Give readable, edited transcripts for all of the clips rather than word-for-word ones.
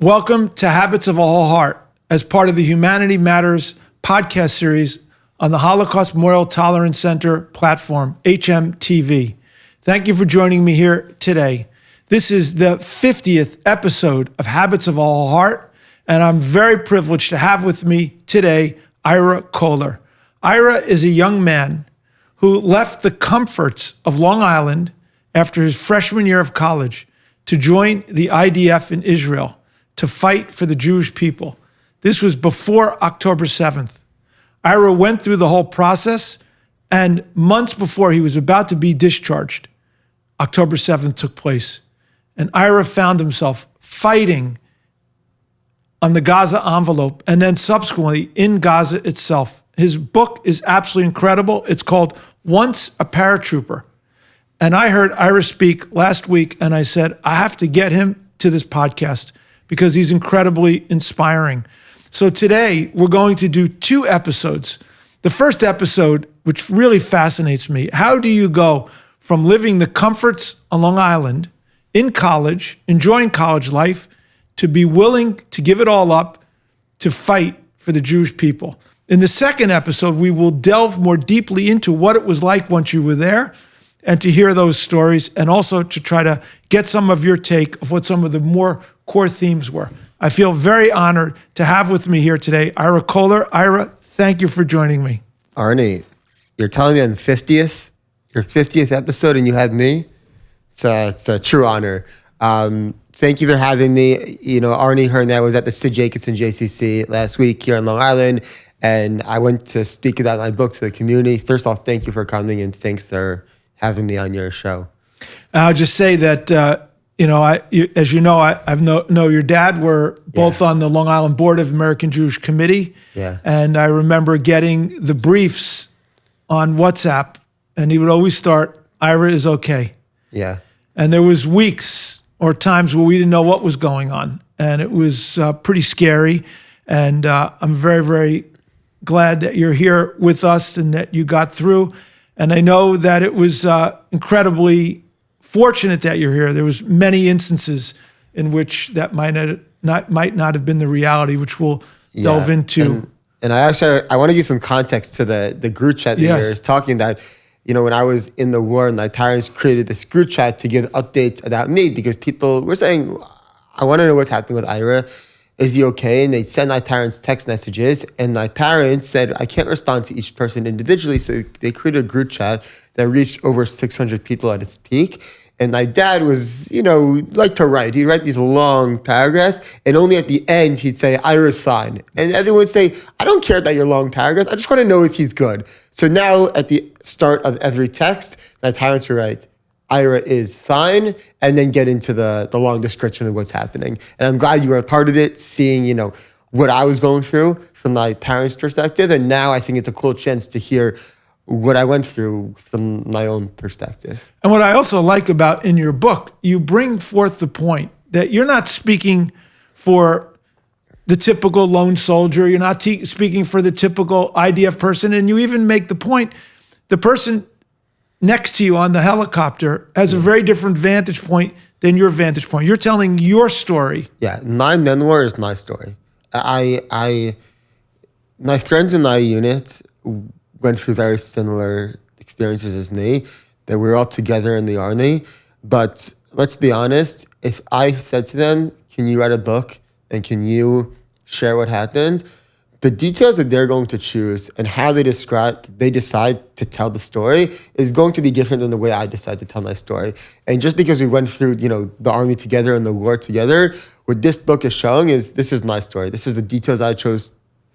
Welcome to Habits of a Whole Heart as part of the Humanity Matters podcast series on the Holocaust Memorial Tolerance Center platform, hmTv. Thank you for joining me here today. This is the 50th episode of Habits of a Whole Heart, and I'm very privileged to have with me today Ira Kohler. Ira is a young man who left the comforts of Long Island after his freshman year of college to join the IDF in Israel to fight for the Jewish people. This was before October 7th. Ira went through the whole process, and months before he was about to be discharged, October 7th took place. And Ira found himself fighting on the Gaza envelope and then subsequently in Gaza itself. His book is absolutely incredible. It's called Once a Paratrooper. And I heard Ira speak last week, and I said, I have to get him to this podcast because he's incredibly inspiring. So today, we're going to do two episodes. The first episode, which really fascinates me, how do you go from living the comforts on Long Island, in college, enjoying college life, to be willing to give it all up to fight for the Jewish people? In the second episode, we will delve more deeply into what it was like once you were there and to hear those stories, and also to try to get some of your take of what some of the more core themes were. I feel very honored to have with me here today Ira Kohler. Ira, thank you for joining me. Arnie, you're telling me on your 50th episode, and you had me? It's a true honor. Thank you for having me. You know, Arnie Herz and I was at the Sid Jacobson JCC last week here on Long Island, and I went to speak about my book to the community. First off, thank you for coming, and thanks for having me on your show. I'll just say that, as you know, I know your dad. We're both on the Long Island Board of American Jewish Committee. Yeah. And I remember getting the briefs on WhatsApp, and he would always start, Ira is okay. Yeah. And there was weeks or times where we didn't know what was going on. And it was pretty scary. And I'm very, very glad that you're here with us and that you got through. And I know that it was incredibly fortunate that you're here. There was many instances in which that might not have been the reality, which we'll delve into. And I want to give some context to the group chat that you're talking about. You know, when I was in the war, my parents created this group chat to give updates about me because people were saying, I want to know what's happening with Ira. Is he okay? And they'd send my parents text messages, and my parents said, I can't respond to each person individually. So they created a group chat that reached over 600 people at its peak. And my dad was, liked to write. He'd write these long paragraphs, and only at the end, he'd say, Ira's fine. And everyone would say, I don't care about your long paragraphs. I just want to know if he's good. So now at the start of every text, my parents would write, Ira is fine, and then get into the long description of what's happening. And I'm glad you were a part of it, seeing, what I was going through from my parents' perspective. And now I think it's a cool chance to hear what I went through from my own perspective. And what I also like about in your book, you bring forth the point that you're not speaking for the typical lone soldier. You're not speaking for the typical IDF person. And you even make the point, the person next to you on the helicopter has a very different vantage point than your vantage point. You're telling your story. Yeah, my memoir is my story. My friends in my unit went through very similar experiences as me, that we're all together in the Army. But let's be honest, if I said to them, can you write a book and can you share what happened? The details that they're going to choose and how they decide to tell the story is going to be different than the way I decide to tell my story. And just because we went through, the Army together and the war together, what this book is showing is this is my story. This is the details I chose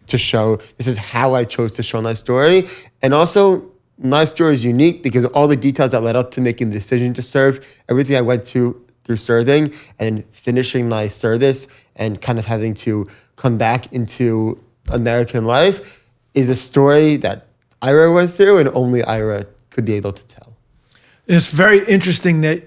to show. This is how I chose to show my story. And also, my story is unique because all the details that led up to making the decision to serve, everything I went through serving and finishing my service and kind of having to come back into American life is a story that Ira went through and only Ira could be able to tell. It's very interesting that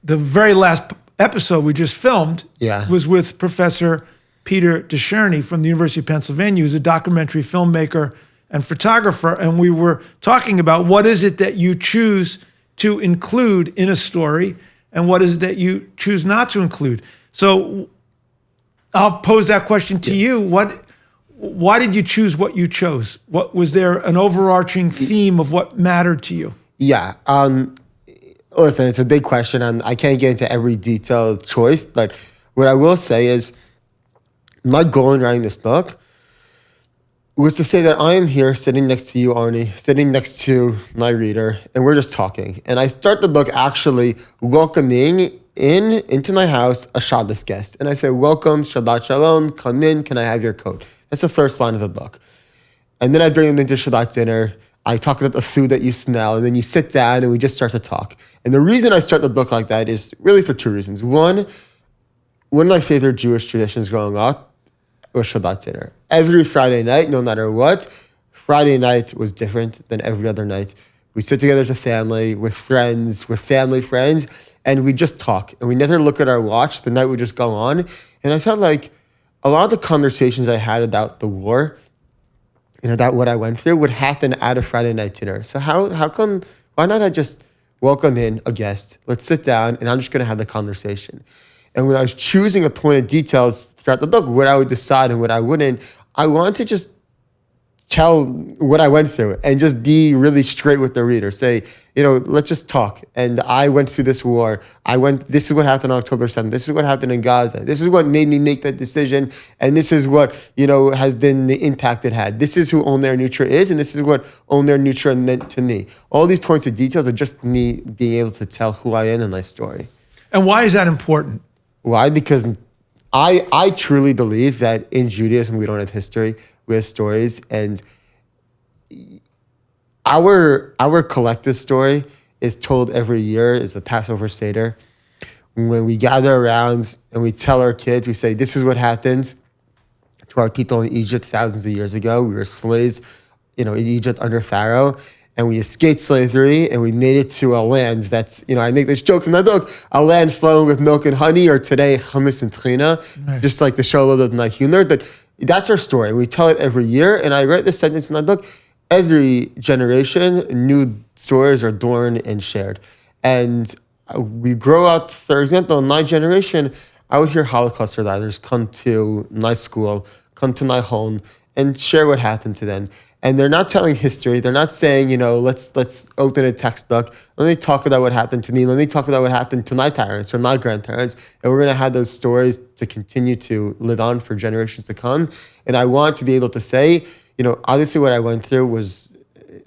the very last episode we just filmed was with Professor Peter DeSherney from the University of Pennsylvania, who's a documentary filmmaker and photographer, and we were talking about what is it that you choose to include in a story and what is it that you choose not to include. So I'll pose that question to you. Why did you choose what you chose? Was there an overarching theme of what mattered to you? Yeah. Listen, it's a big question, and I can't get into every detailed choice. But what I will say is, my goal in writing this book was to say that I am here sitting next to you, Arnie, sitting next to my reader, and we're just talking. And I start the book actually welcoming into my house a Shabbos guest. And I say, welcome, Shabbat Shalom, come in, can I have your coat? That's the first line of the book. And then I bring them into Shabbat dinner. I talk about the food that you smell, and then you sit down and we just start to talk. And the reason I start the book like that is really for two reasons. One of my favorite Jewish traditions growing up was Shabbat dinner. Every Friday night, no matter what, Friday night was different than every other night. We sit together as a family, with friends, with family friends, and we just talk. And we never look at our watch. The night would just go on. And I felt like a lot of the conversations I had about the war and about what I went through would happen at a Friday night dinner. So why not I just welcome in a guest? Let's sit down, and I'm just going to have the conversation. And when I was choosing a point of details throughout the book, what I would decide and what I wouldn't, I wanted to just tell what I went through and just be really straight with the reader. Say, let's just talk. And I went through this war. This is what happened on October 7th. This is what happened in Gaza. This is what made me make that decision. And this is what, has been the impact it had. This is who Oner Nutra is. And this is what Oner Nutra meant to me. All these points of details are just me being able to tell who I am in my story. And why is that important? Why? Because I truly believe that in Judaism, we don't have history, we have stories. And our collective story is told every year, is the Passover Seder. When we gather around and we tell our kids, we say, this is what happened to our people in Egypt thousands of years ago. We were slaves, in Egypt under Pharaoh. And we escaped slavery, and we made it to a land that's, I make this joke in my book, a land flowing with milk and honey, or today, hummus and trina, nice. Just like the Sholad of Nahuner. But that's our story. We tell it every year, and I write this sentence in my book, every generation, new stories are born and shared. And we grow up, for example, in my generation, I would hear Holocaust survivors come to my school, come to my home, and share what happened to them. And they're not telling history. They're not saying, let's open a textbook. Let me talk about what happened to me. Let me talk about what happened to my parents or my grandparents. And we're going to have those stories to continue to live on for generations to come. And I want to be able to say, obviously what I went through was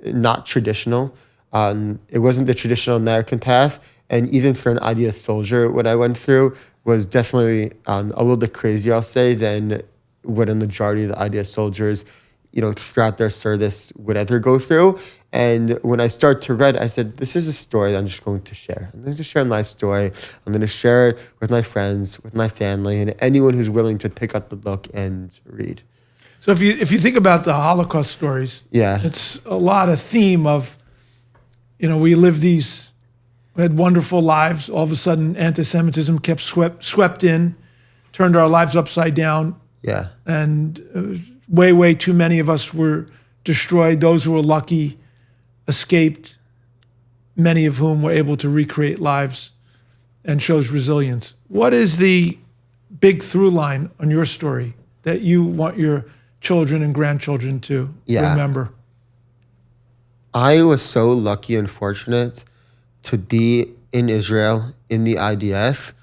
not traditional. It wasn't the traditional American path. And even for an IDF soldier, what I went through was definitely a little bit crazy, I'll say, than what a majority of the IDF soldiers throughout their service would ever go through. And when I started to write, I said, this is a story that I'm just going to share. I'm going to share my story. I'm going to share it with my friends, with my family, and anyone who's willing to pick up the book and read. So if you think about the Holocaust stories, it's a lot of theme of, we had wonderful lives. All of a sudden, anti-Semitism kept swept in, turned our lives upside down. Yeah. And way too many of us were destroyed. Those who were lucky escaped, many of whom were able to recreate lives and shows resilience. What is the big through line on your story that you want your children and grandchildren to remember? I was so lucky and fortunate to be in Israel in the IDF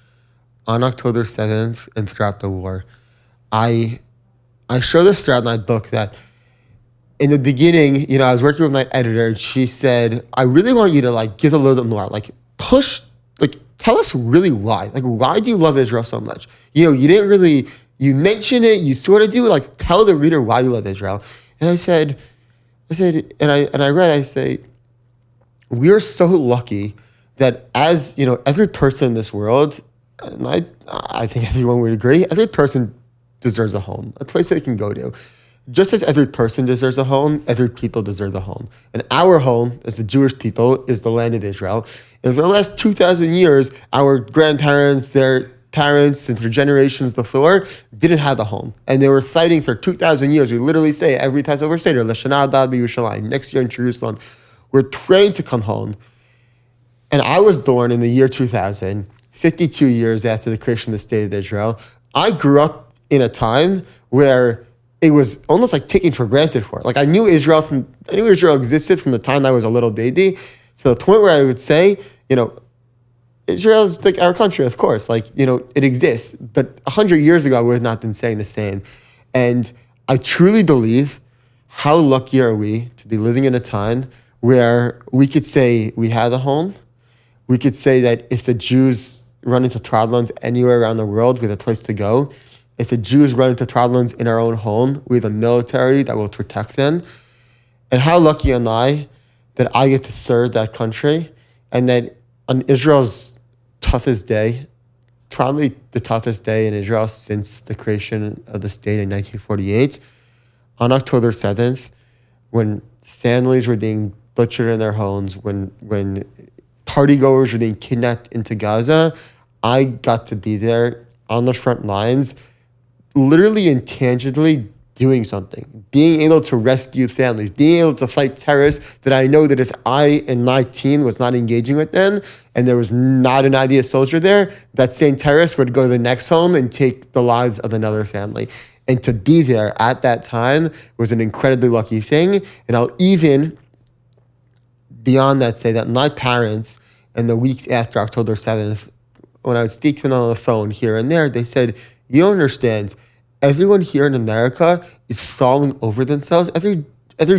on October 7th and throughout the war. I show this throughout my book that in the beginning, I was working with my editor, and she said, I really want you to give a little bit more, tell us really why. Why do you love Israel so much? You didn't really, you mention it, you sort of do, tell the reader why you love Israel. And I said, I say, we're so lucky that as, every person in this world, and I think everyone would agree, every person deserves a home, a place they can go to. Just as every person deserves a home, every people deserve a home. And our home, as the Jewish people, is the land of Israel. And for the last 2,000 years, our grandparents, their parents, and for generations before, didn't have a home. And they were fighting for 2,000 years. We literally say every Passover Seder, L'Shana Hadad B'Yerushalayim, next year in Jerusalem. We're trained to come home. And I was born in the year 2000, 52 years after the creation of the State of Israel. I grew up in a time where it was almost like taken for granted for. Like I knew Israel existed from the time I was a little baby, to the point where I would say, Israel is like our country, of course, it exists. But 100 years ago, I would have not been saying the same. And I truly believe, how lucky are we to be living in a time where we could say we had a home. We could say that if the Jews run into problems anywhere around the world, we have a place to go. If the Jews run into problems in our own home, we have a military that will protect them. And how lucky am I that I get to serve that country, and that on Israel's toughest day, probably the toughest day in Israel since the creation of the state in 1948, on October 7th, when families were being butchered in their homes, when partygoers were being kidnapped into Gaza, I got to be there on the front lines, literally and tangibly doing something, being able to rescue families, being able to fight terrorists that I know that if I in my team was not engaging with them and there was not an IDF soldier there, that same terrorist would go to the next home and take the lives of another family. And to be there at that time was an incredibly lucky thing. And I'll even, beyond that, say that my parents, in the weeks after October 7th, when I would speak to them on the phone here and there, they said, you don't understand. Everyone here in America is falling over themselves. Every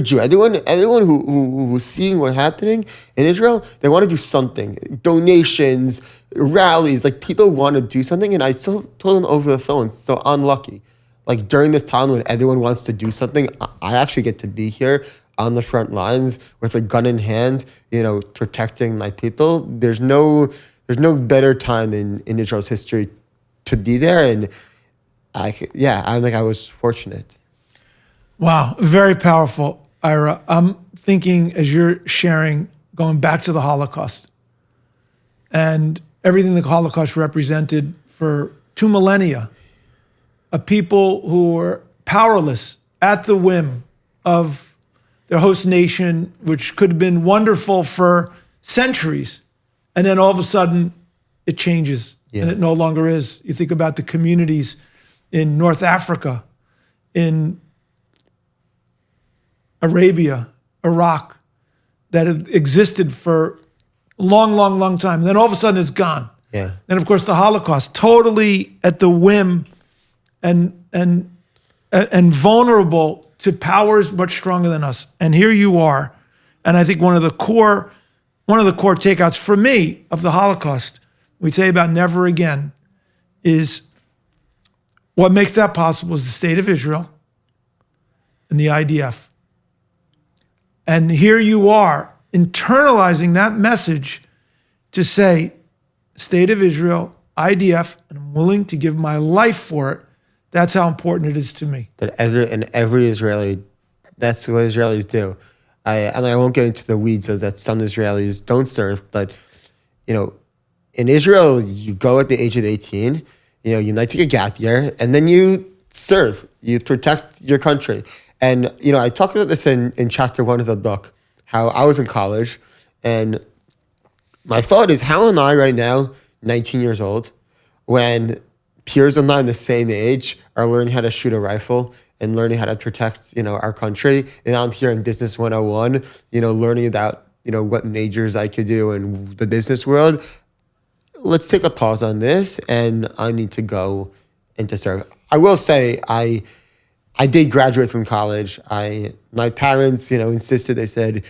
Jew, everyone who was seeing what's happening in Israel, they want to do something. Donations, rallies, people want to do something. And I still told them over the phone, so unlucky. During this time when everyone wants to do something, I actually get to be here on the front lines with a gun in hand, protecting my people. There's no better time in Israel's history to be there. And I was fortunate. Wow, very powerful, Ira. I'm thinking, as you're sharing, going back to the Holocaust and everything the Holocaust represented for 2 millennia, a people who were powerless at the whim of their host nation, which could have been wonderful for centuries. And then all of a sudden, it changes, and it no longer is. You think about the communities in North Africa, in Arabia, Iraq, that had existed for a long, long, long time. And then all of a sudden it's gone. Yeah. And of course the Holocaust, totally at the whim and vulnerable to powers much stronger than us. And here you are. And I think one of the core takeouts for me of the Holocaust, we say about never again, is what makes that possible is the state of Israel and the IDF. And here you are internalizing that message to say, state of Israel, IDF, and I'm willing to give my life for it. That's how important it is to me. That every Israeli, that's what Israelis do. I won't get into the weeds of that some Israelis don't serve, but in Israel, you go at the age of 18, you might take a gap year, and then you serve, you protect your country. And, I talk about this in chapter 1 of the book, how I was in college, and my thought is, how am I right now, 19 years old, when peers of mine the same age are learning how to shoot a rifle and learning how to protect, our country. And I'm here in Business 101, learning about, what majors I could do in the business world. Let's take a pause on this, and I need to go into serve. I will say I did graduate from college. My parents, insisted. They said,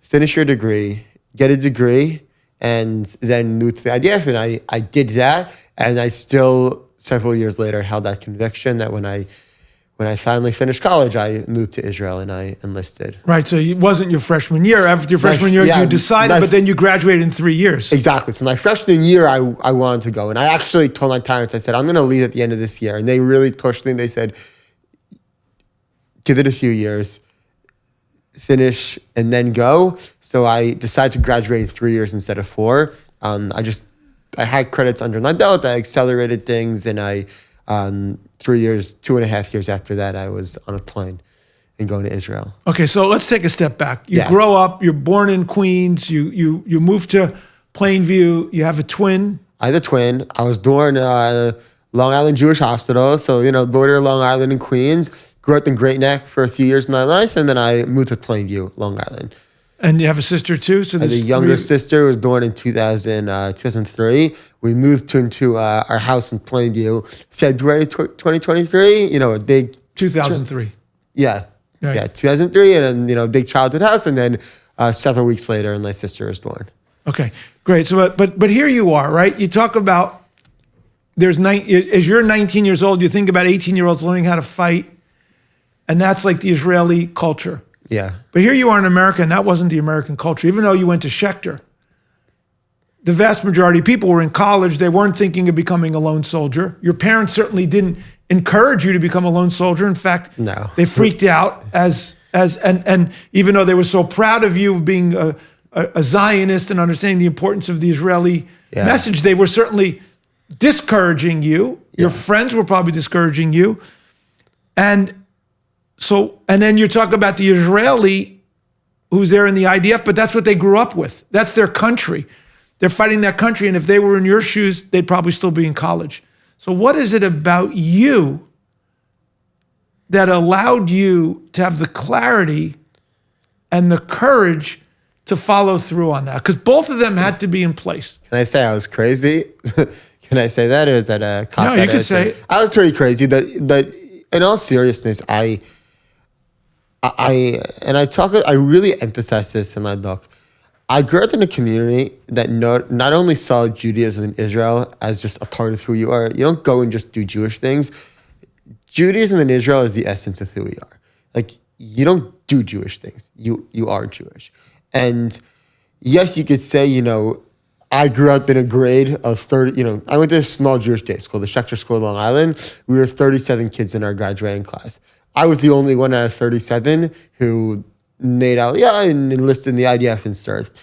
finish your degree, get a degree, and then move to the IDF. And I did that, and I still, several years later, held that conviction that when I finally finished college, I moved to Israel and I enlisted. Right, so it wasn't your freshman year. After your freshman year, you decided, but then you graduated in 3 years. Exactly. So my freshman year, I wanted to go. And I actually told my parents, I said, I'm going to leave at the end of this year. And they really pushed me. They said, give it a few years, finish, and then go. So I decided to graduate in 3 years instead of 4. I had credits under my belt. I accelerated things, and 3 years, 2.5 years after that, I was on a plane and going to Israel. Okay, so let's take a step back. You grow up, you're born in Queens, you move to Plainview, you have a twin. I had a twin. I was born Long Island Jewish Hospital. So, border of Long Island and Queens. Grew up in Great Neck for a few years in my life, and then I moved to Plainview, Long Island. And you have a sister too? So I have a younger sister who was born in 2003. We moved into our house in Plainview February 2023. A big 2003. Yeah. Right. Yeah, 2003, and then, a big childhood house, and then several weeks later, my sister was born. Okay, great. So, but here you are, right? You talk about as you're 19 years old, you think about 18-year-olds learning how to fight, and that's like the Israeli culture. Yeah. But here you are in America, and that wasn't the American culture. Even though you went to Schechter, the vast majority of people were in college. They weren't thinking of becoming a lone soldier. Your parents certainly didn't encourage you to become a lone soldier. In fact, no. They freaked out and even though they were so proud of you being a Zionist and understanding the importance of the Israeli message, they were certainly discouraging you. Your friends were probably discouraging you. And then you talk about the Israeli who's there in the IDF, but that's what they grew up with. That's their country. They're fighting that country. And if they were in your shoes, they'd probably still be in college. So what is it about you that allowed you to have the clarity and the courage to follow through on that? Because both of them had to be in place. Can I say I was crazy? Can I say that, or is that a cop? No, you can say it. I was pretty crazy. That in all seriousness, I really emphasize this in my book. I grew up in a community that not only saw Judaism in Israel as just a part of who you are. You don't go and just do Jewish things. Judaism in Israel is the essence of who we are. Like, you don't do Jewish things. You are Jewish. And yes, you could say, I grew up in a grade of 30, I went to a small Jewish day school, the Schechter School in Long Island. We were 37 kids in our graduating class. I was the only one out of 37 who made Aliyah and enlisted in the IDF and served.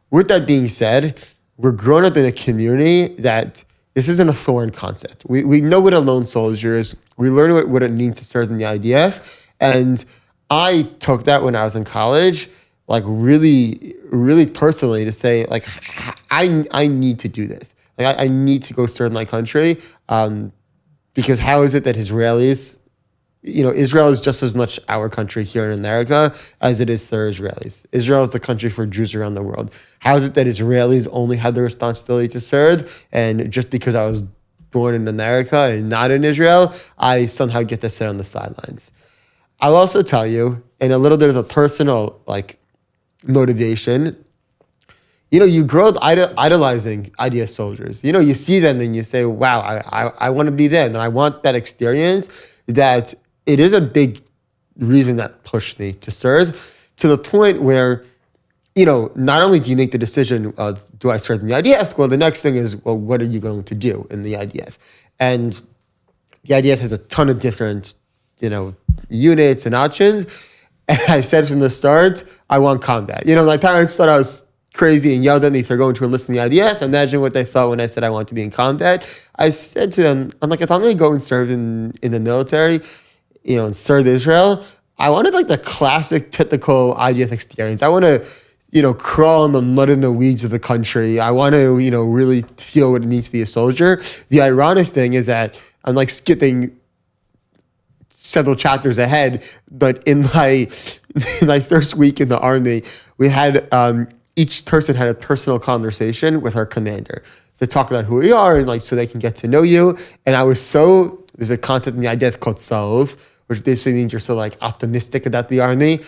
With that being said, we're growing up in a community that this isn't a foreign concept. We know what a lone soldier is. We learn what it means to serve in the IDF. And I took that when I was in college, like really, really personally, to say, like, I need to do this. Like, I need to go serve my country, because how is it that Israelis, Israel is just as much our country here in America as it is for Israelis. Israel is the country for Jews around the world. How is it that Israelis only have the responsibility to serve, and just because I was born in America and not in Israel, I somehow get to sit on the sidelines? I'll also tell you, in a little bit of a personal, motivation, you grow up idolizing IDF soldiers. You see them and you say, wow, I want to be there, and I want that experience. That it is a big reason that pushed me to serve, to the point where, not only do you make the decision, do I serve in the IDF? Well, the next thing is, well, what are you going to do in the IDF? And the IDF has a ton of different, units and options. And I said from the start, I want combat. My parents thought I was crazy and yelled at me for going to enlist in the IDF. Imagine what they thought when I said I wanted to be in combat. I said to them, I'm like, if I'm going to go and serve in the military, and serve Israel, I wanted the classic, typical IDF experience. I want to, crawl in the mud and the weeds of the country. I want to, really feel what it means to be a soldier. The ironic thing is that I'm skipping several chapters ahead, but in my first week in the Army, we had, each person had a personal conversation with our commander to talk about who we are and so they can get to know you. And there's a concept in the IDF called salve, which basically means you're so optimistic about the Army,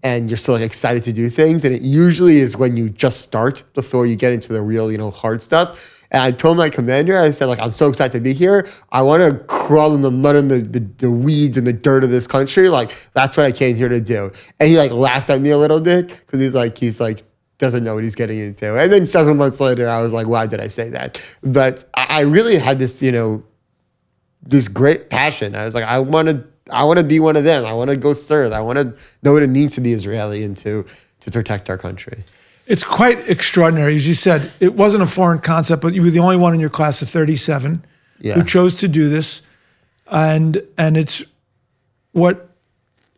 and you're so excited to do things. And it usually is when you just start before you get into the real, hard stuff. And I told my commander, I said, I'm so excited to be here. I want to crawl in the mud and the weeds and the dirt of this country. That's what I came here to do. And he laughed at me a little bit, because he's doesn't know what he's getting into. And then 7 months later, I was like, why did I say that? But I really had this, this great passion. I was like, I want to be one of them. I want to go serve. I want to know what it means to be Israeli and to protect our country. It's quite extraordinary. As you said, it wasn't a foreign concept, but you were the only one in your class of 37 who chose to do this. And it's what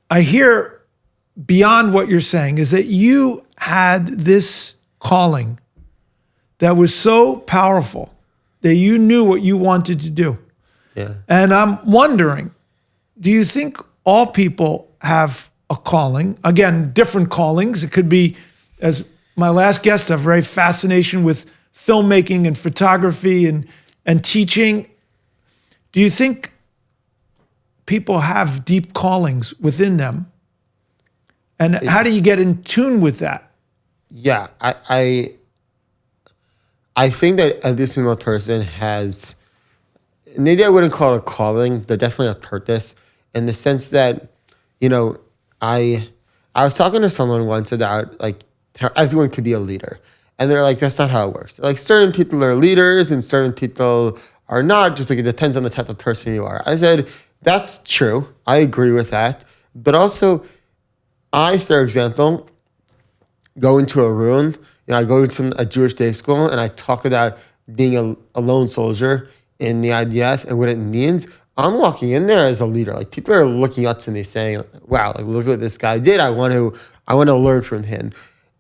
I hear beyond what you're saying is that you had this calling that was so powerful that you knew what you wanted to do. Yeah. And I'm wondering, do you think all people have a calling? Again, different callings. It could be, as my last guest, a very fascination with filmmaking and photography and teaching. Do you think people have deep callings within them? And how do you get in tune with that? Yeah, I think that every single person has, maybe I wouldn't call it a calling, but definitely a purpose, in the sense that, I was talking to someone once about like how everyone could be a leader. And they're like, that's not how it works. Like certain people are leaders and certain people are not, just like it depends on the type of person you are. I said, that's true. I agree with that. But also, I, for example, go into a room, I go to a Jewish day school and I talk about being a lone soldier in the IDF and what it means. I'm walking in there as a leader. Like people are looking up to me saying, wow, like look what this guy did. I want to learn from him.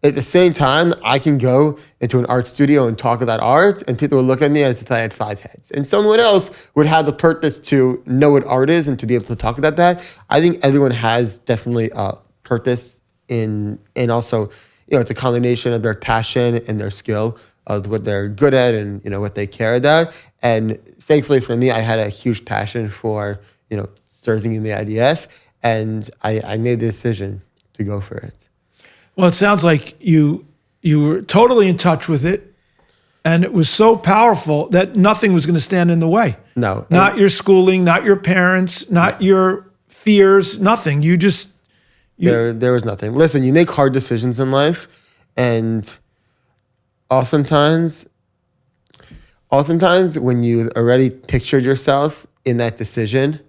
At the same time, I can go into an art studio and talk about art, and people will look at me as if I had 5 heads. And someone else would have the purpose to know what art is and to be able to talk about that. I think everyone has definitely a purpose and also, it's a combination of their passion and their skill of what they're good at and, what they care about. And thankfully for me, I had a huge passion for, serving in the IDF, and I made the decision to go for it. Well, it sounds like you were totally in touch with it, and it was so powerful that nothing was going to stand in the way. No. Not your schooling, not your parents, not your fears, nothing. There was nothing. Listen, you make hard decisions in life, and oftentimes when you already pictured yourself in that decision,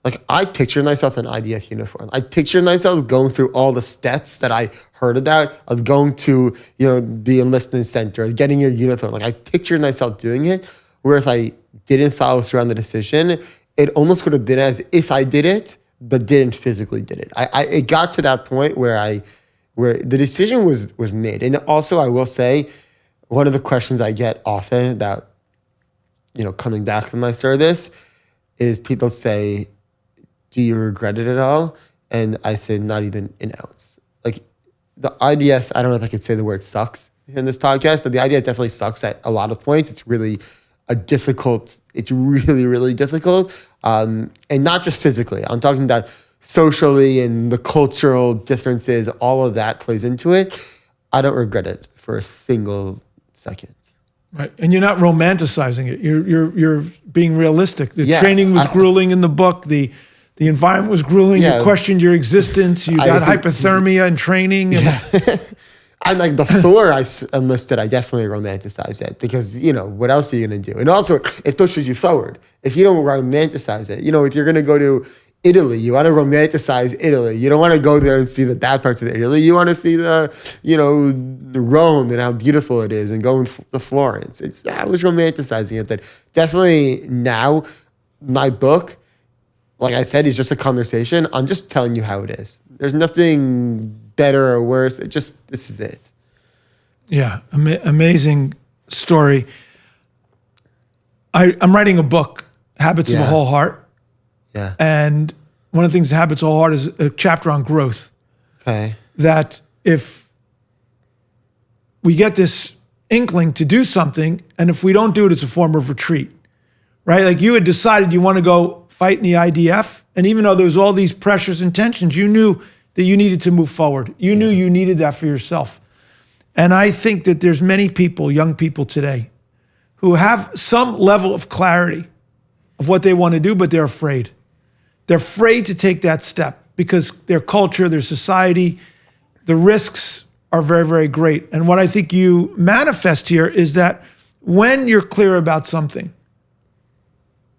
like I pictured myself in IDF uniform. I pictured myself going through all the steps that I heard about of going to, the enlistment center, getting your uniform. Like I pictured myself doing it. Where if I didn't follow through on the decision, it almost could have been as if I did it, but didn't physically did it. It got to that point where the decision was made. And also I will say, one of the questions I get often about, coming back from my service is people say, do you regret it at all? And I say, not even an ounce. Like the IDF, I don't know if I could say the word sucks in this podcast, but the IDF definitely sucks at a lot of points. It's really it's really, really difficult. And not just physically. I'm talking about socially and the cultural differences, all of that plays into it. I don't regret it for a single second. Right, and you're not romanticizing it. You're being realistic. The training was grueling in the book. The environment was grueling. You questioned your existence. You got hypothermia in training. And I'm like the Thor I enlisted. I definitely romanticize it because what else are you gonna do? And also it pushes you forward. If you don't romanticize it, if you're gonna go to Italy, you want to romanticize Italy. You don't want to go there and see the bad parts of Italy. You want to see the Rome and how beautiful it is, and going to Florence. I was romanticizing it. But definitely now, my book, like I said, is just a conversation. I'm just telling you how it is. There's nothing better or worse. This is it. Yeah, amazing story. I'm writing a book, Habits of the Whole Heart. Yeah. And one of the things that Habits of the Whole Heart is a chapter on growth. Okay. That if we get this inkling to do something, and if we don't do it, it's a form of retreat, right? Like you had decided you want to go fight in the IDF, and even though there was all these pressures and tensions, you knew that you needed to move forward. You knew you needed that for yourself. And I think that there's many people, young people today, who have some level of clarity of what they want to do, but they're afraid. They're afraid to take that step because their culture, their society, the risks are very, very great. And what I think you manifest here is that when you're clear about something,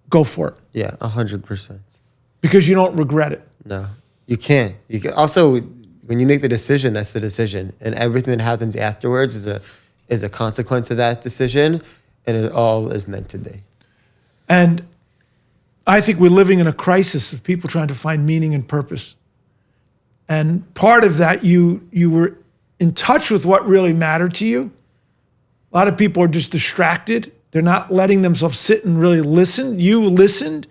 go for it. Yeah, 100%. Because you don't regret it. No, you can't. Also, when you make the decision, that's the decision. And everything that happens afterwards is a consequence of that decision, and it all is meant to be. And I think we're living in a crisis of people trying to find meaning and purpose. And part of that, you were in touch with what really mattered to you. A lot of people are just distracted. They're not letting themselves sit and really listen. You listened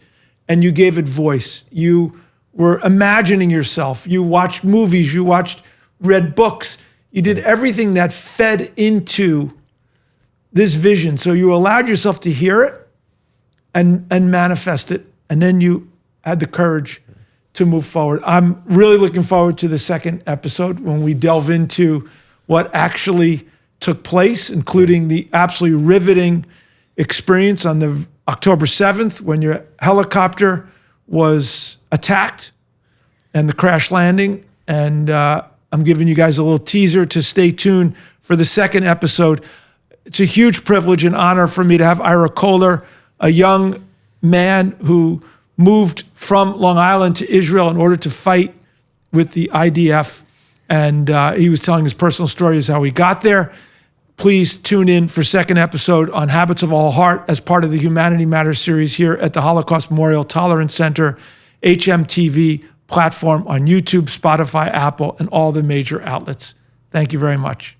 and you gave it voice. You were imagining yourself. You watched movies. You read books. You did everything that fed into this vision. So you allowed yourself to hear it and manifest it. And then you had the courage to move forward. I'm really looking forward to the second episode when we delve into what actually took place, including the absolutely riveting experience on the October 7th when your helicopter was attacked and the crash landing. And I'm giving you guys a little teaser to stay tuned for the second episode. It's a huge privilege and honor for me to have Ira Kohler, a young man who moved from Long Island to Israel in order to fight with the IDF. And he was telling his personal story as how he got there. Please tune in for second episode on Habits of a Whole Heart as part of the Humanity Matters series here at the Holocaust Memorial Tolerance Center, hmTV platform on YouTube, Spotify, Apple, and all the major outlets. Thank you very much.